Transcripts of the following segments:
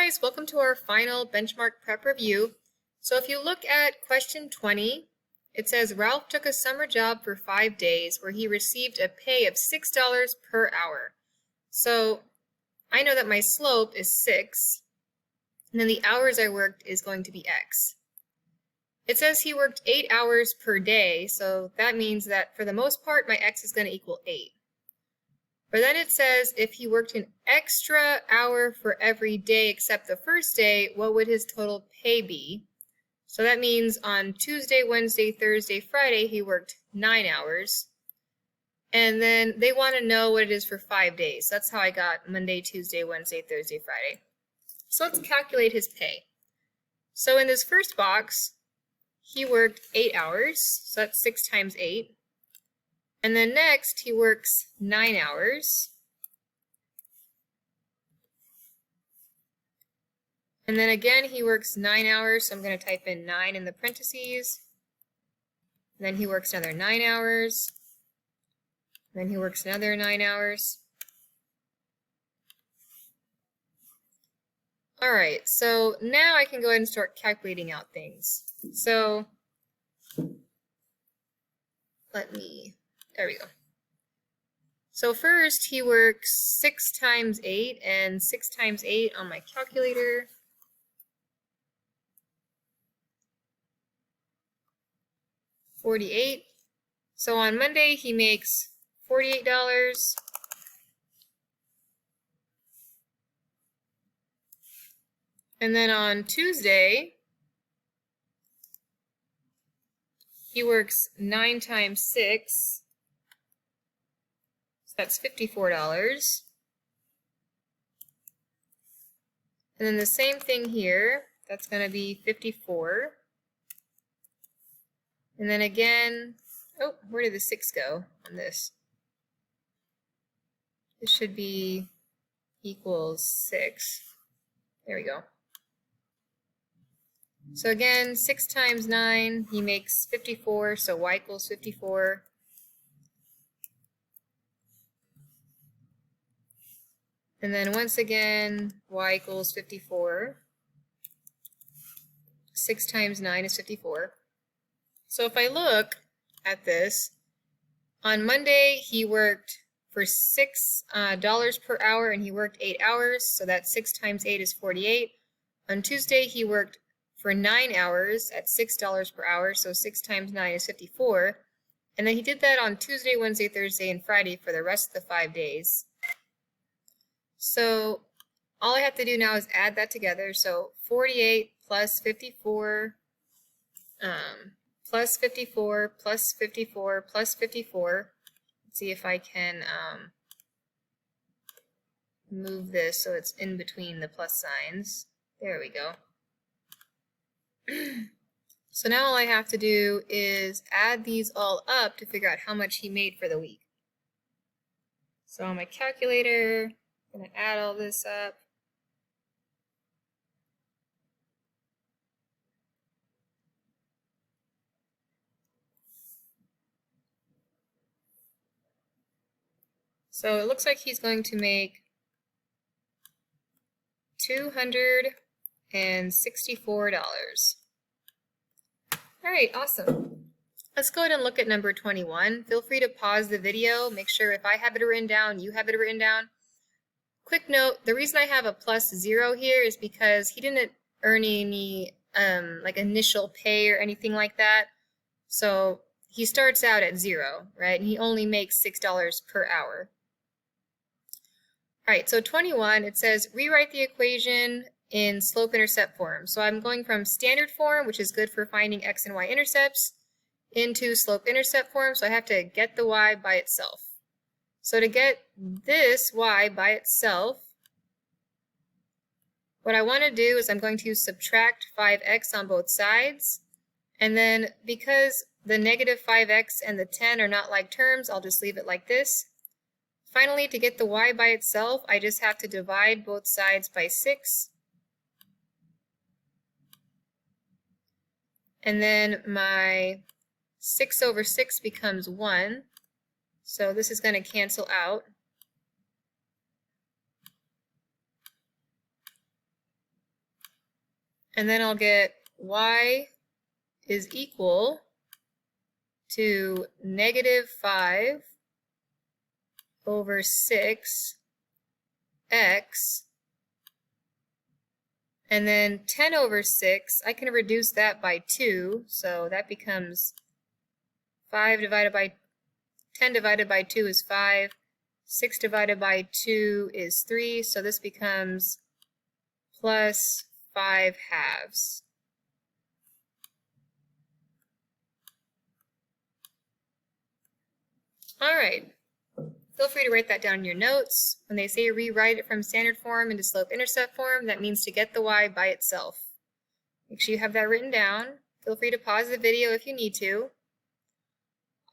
guys, welcome to our final benchmark prep review. So if you look at question 20, it says Ralph took a summer job for 5 days where he received a pay of $6 per hour. So I know that my slope is 6, and then the hours I worked is going to be X. It says he worked 8 hours per day, so that means that for the most part my X is going to equal 8. But then it says if he worked an extra hour for every day except the first day, what would his total pay be? So that means on Tuesday, Wednesday, Thursday, Friday, he worked 9 hours. And then they want to know what it is for 5 days. That's how I got Monday, Tuesday, Wednesday, Thursday, Friday. So let's calculate his pay. So in this first box, he worked 8 hours, so that's 6 times 8. And then next, he works 9 hours. And then again, he works 9 hours, so I'm going to type in 9 in the parentheses. And then he works another 9 hours. And then he works another 9 hours. All right, so now I can go ahead and start calculating out things. So there we go. So first he works 6 times 8, and 6 times 8 on my calculator. $48. So on Monday he makes $48. And then on Tuesday, he works 9 times 6. So that's $54. And then the same thing here, that's going to be 54. And then again, oh, where did the 6 go on this? This should be equals 6. There we go. So again, 6 times 9, he makes 54, so y equals 54. And then once again, y equals 54. 6 times 9 is 54. So if I look at this, on Monday he worked for $6 per hour and he worked 8 hours, so that 6 times 8 is 48. On Tuesday he worked for 9 hours at $6 per hour, so 6 times 9 is 54. And then he did that on Tuesday, Wednesday, Thursday, and Friday for the rest of the 5 days. So all I have to do now is add that together. So 48 plus 54, plus 54, plus 54, plus 54. Let's see if I can move this so it's in between the plus signs. There we go. So now all I have to do is add these all up to figure out how much he made for the week. So on my calculator, I'm going to add all this up. So it looks like he's going to make $264. All right, awesome. Let's go ahead and look at number 21. Feel free to pause the video. Make sure if I have it written down, you have it written down. Quick note, the reason I have a +0 here is because he didn't earn any like initial pay or anything like that. So he starts out at 0, right? And he only makes $6 per hour. All right, so 21, it says rewrite the equation in slope-intercept form. So I'm going from standard form, which is good for finding x and y intercepts, into slope-intercept form. So I have to get the y by itself. So to get this y by itself, what I want to do is I'm going to subtract 5x on both sides. And then because the negative 5x and the 10 are not like terms, I'll just leave it like this. Finally, to get the y by itself, I just have to divide both sides by 6. And then my 6 over 6 becomes 1. So this is going to cancel out. And then I'll get y is equal to negative 5 over 6 x, and then 10 over 6, I can reduce that by 2, so that becomes 5 divided by 10 divided by 2 is 5, 6 divided by 2 is 3, so this becomes plus 5 halves. All right. Feel free to write that down in your notes. When they say rewrite it from standard form into slope-intercept form, that means to get the y by itself. Make sure you have that written down. Feel free to pause the video if you need to.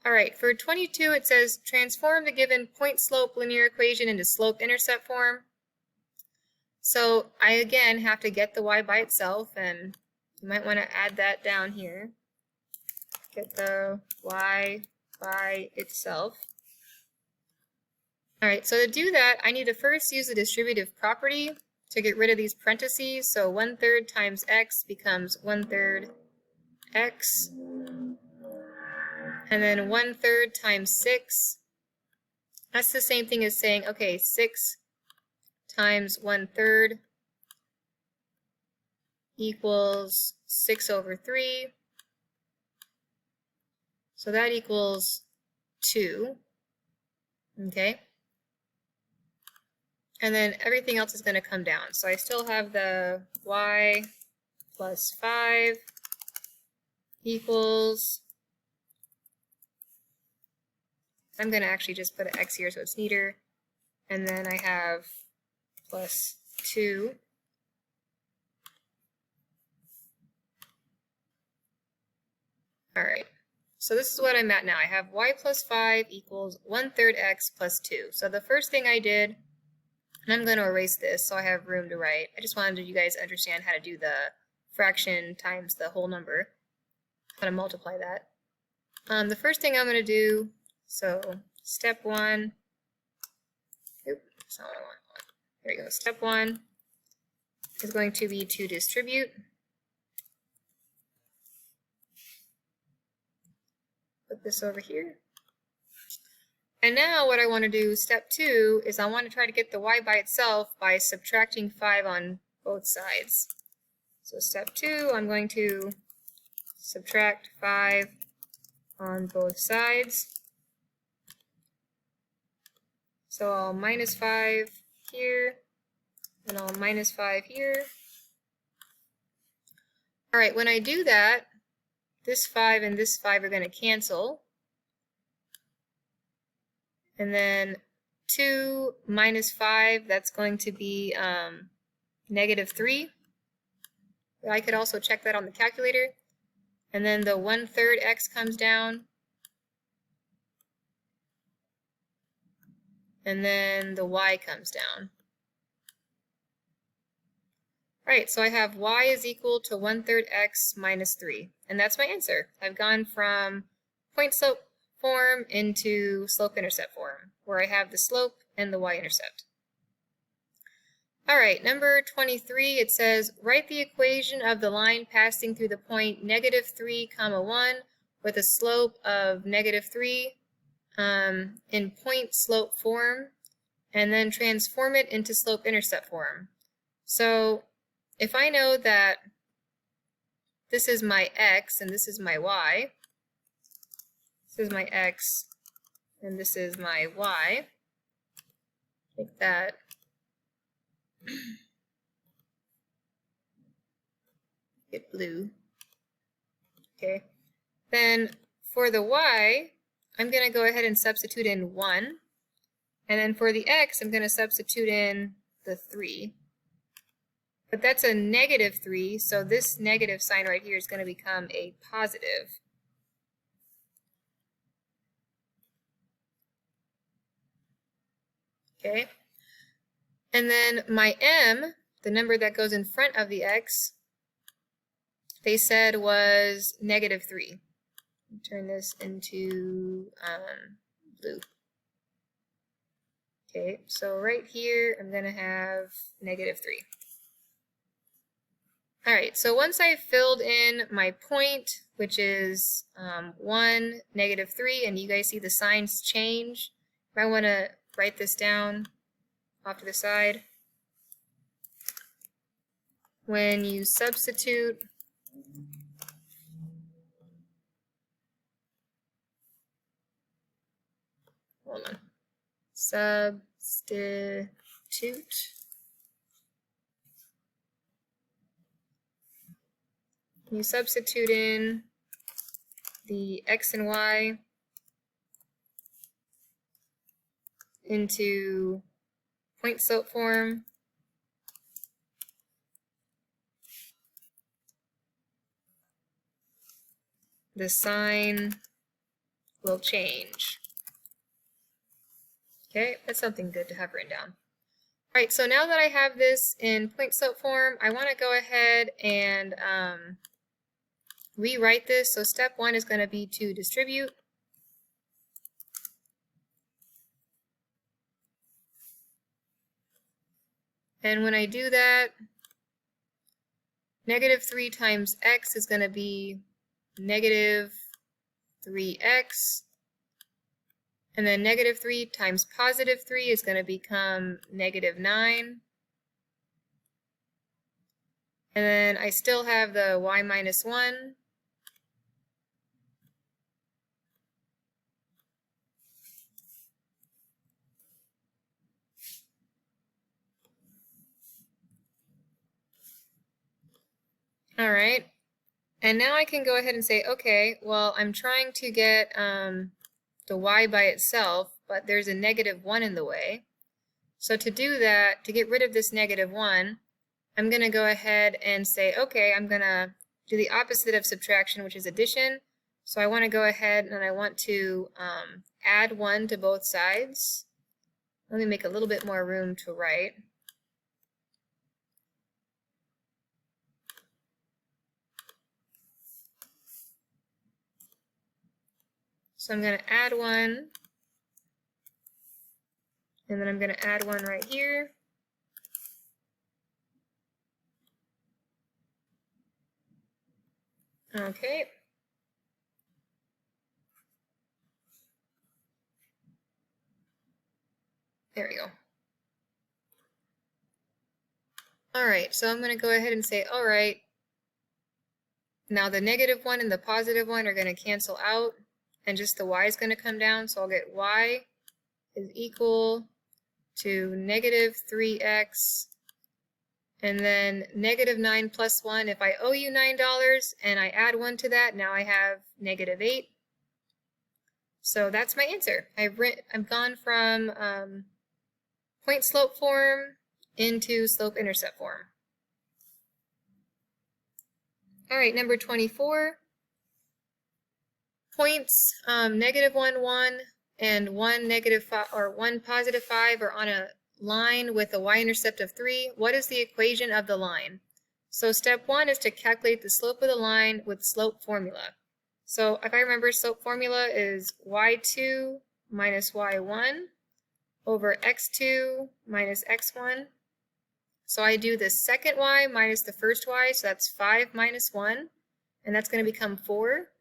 All right, for 22, it says transform the given point-slope linear equation into slope-intercept form. So I, again, have to get the y by itself, and you might want to add that down here. Get the y by itself. All right, so to do that, I need to first use the distributive property to get rid of these parentheses. So 1/3 times x becomes 1/3 x. And then 1/3 times 6. That's the same thing as saying, okay, 6 times 1/3 equals 6 over 3. So that equals 2. Okay. And then everything else is going to come down. So I still have the y plus 5 equals, I'm going to actually just put an x here so it's neater. And then I have plus 2. All right. So this is what I'm at now. I have y plus 5 equals 1/3 x plus 2. So the first thing I did, and I'm going to erase this so I have room to write. I just wanted you guys to understand how to do the fraction times the whole number, how to multiply that. The first thing I'm going to do, so step 1, that's not what I want. There we go. Step 1 is going to be to distribute. Put this over here. And now what I want to do, step 2, is I want to try to get the y by itself by subtracting 5 on both sides. So step 2, I'm going to subtract 5 on both sides. So I'll minus 5 here, and I'll minus 5 here. All right, when I do that, this 5 and this 5 are going to cancel. And then 2 minus 5, that's going to be negative 3. I could also check that on the calculator. And then the 1/3 x comes down. And then the y comes down. All right, so I have y is equal to 1/3 x minus 3. And that's my answer. I've gone from point slope form into slope-intercept form, where I have the slope and the y-intercept. All right, number 23, it says, write the equation of the line passing through the point -3, 1 with a slope of -3 in point slope form, and then transform it into slope-intercept form. So if I know that this is my x and this is my y, this is my x and this is my y, like that. Get blue. Okay. Then for the y, I'm going to go ahead and substitute in 1. And then for the x, I'm going to substitute in the 3. But that's a -3, so this negative sign right here is going to become a positive. Okay. And then my m, the number that goes in front of the x, they said was -3. Turn this into blue. Okay, so right here I'm going to have -3. All right, so once I've filled in my point, which is 1, -3, and you guys see the signs change, I want to write this down off to the side. When you substitute substitute you substitute in the x and y into point slope form, the sign will change. Okay, that's something good to have written down. All right, so now that I have this in point slope form, I want to go ahead and rewrite this. So step 1 is going to be to distribute. And when I do that, -3 times x is going to be -3x. And then -3 times +3 is going to become -9. And then I still have the y minus 1. All right. And now I can go ahead and say, okay, well, I'm trying to get the y by itself, but there's a -1 in the way. So to do that, to get rid of this -1, I'm going to go ahead and say, okay, I'm going to do the opposite of subtraction, which is addition. So I want to go ahead and I want to add 1 to both sides. Let me make a little bit more room to write. So I'm going to add 1, and then I'm going to add 1 right here. Okay. There we go. All right, so I'm going to go ahead and say, all right, now the -1 and the +1 are going to cancel out, and just the y is going to come down, so I'll get y is equal to -3x, and then -9 plus 1. If I owe you $9 and I add 1 to that, now I have -8. So that's my answer. I've gone from point slope form into slope intercept form. All right, number 24. Points -1, 1, and 1, -5, or 1, +5 are on a line with a y-intercept of 3. What is the equation of the line? So step 1 is to calculate the slope of the line with slope formula. So if I remember, slope formula is y2 minus y1 over x2 minus x1. So I do the second y minus the first y, so that's 5 minus 1, and that's going to become 4.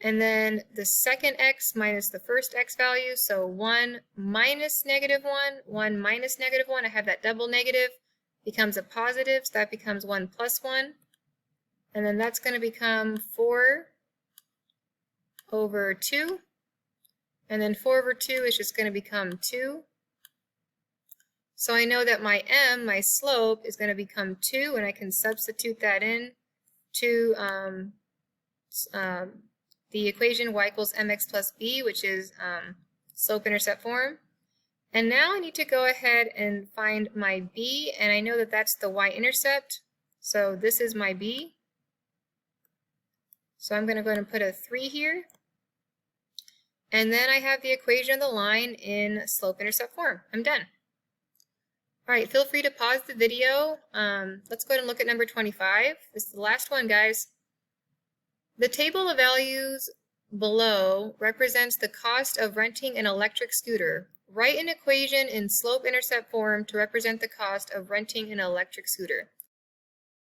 And then the second x minus the first x value, so 1 minus -1, 1 minus -1, I have that double negative, becomes a positive, so that becomes 1 plus 1. And then that's going to become 4 over 2. And then 4 over 2 is just going to become 2. So I know that my m, my slope, is going to become 2, and I can substitute that in to the equation y equals mx plus b, which is slope-intercept form. And now I need to go ahead and find my b, and I know that that's the y-intercept. So this is my b. So I'm going to go ahead and put a 3 here. And then I have the equation of the line in slope-intercept form. I'm done. All right, feel free to pause the video. Let's go ahead and look at number 25. This is the last one, guys. The table of values below represents the cost of renting an electric scooter. Write an equation in slope-intercept form to represent the cost of renting an electric scooter.